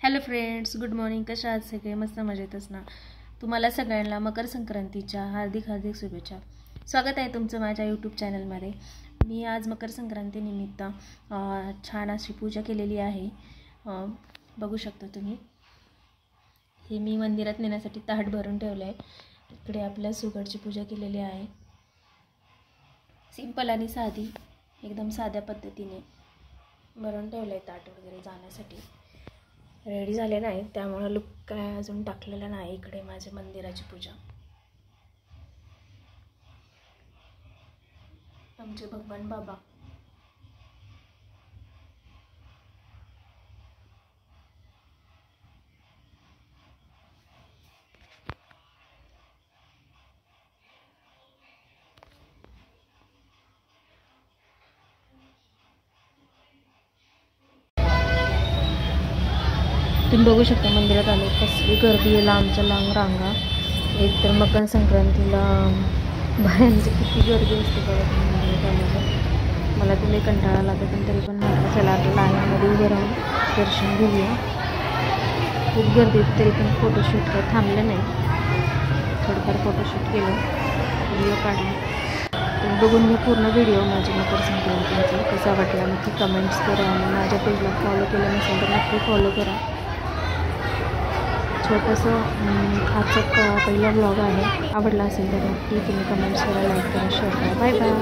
Hello friends, good morning. कशा आहात सगळे? मस्त मजेतच ना. तुम्हाला सगळ्यांना मकर संक्रांतीच्या हार्दिक हार्दिक शुभेच्छा. स्वागत आहे तुमचं माझ्या यूट्यूब चॅनलमध्ये. मी आज मकर संक्रांतीनिमित्त छान अशी पूजा केलेली आहे. बघू शकता तुम्ही. हे मी मंदिरात नेण्यासाठी ताट भरून ठेवलं आहे. इकडे आपल्या सुगडची पूजा केलेली आहे. सिंपल आणि साधी, एकदम साध्या पद्धतीने भरून ठेवलं आहे ताट वगैरे जाण्यासाठी. रेडी झाले नाही त्यामुळे लुक काय अजून टाकलेला नाही. इकडे माझ्या मंदिराची पूजा. आमचे भगवान बाबा. तुम्ही बघू शकता मंदिरात आले कसली गर्दी आहे, लांबच्या लांब रांगा. एक तर मकर संक्रांतीला बायांची किती गर्दी असते बघा मंदिरात आल्यावर. मला तुला कंटाळा लागत पण तरी पण म्हटलं चला आपल्या लाईनमध्ये उभं राहून दर्शन घेऊया. खूप गर्दी तरी पण फोटोशूट काही थांबलं नाही. थोडंफार फोटोशूट केलं, व्हिडिओ काढला. तुम्ही बघून घ्या पूर्ण व्हिडिओ माझ्या मकर संक्रांतीचा. कसा वाटला नक्की कमेंट्स करा आणि माझ्या पेजला फॉलो केलं नसेल तर नक्की फॉलो करा. छोटंसं आजचा पहिला ब्लॉग आहे. आवडला असेल तर नक्की तुम्ही कमेंट्स करा, लाईक करा, शेअर करा. Bye bye.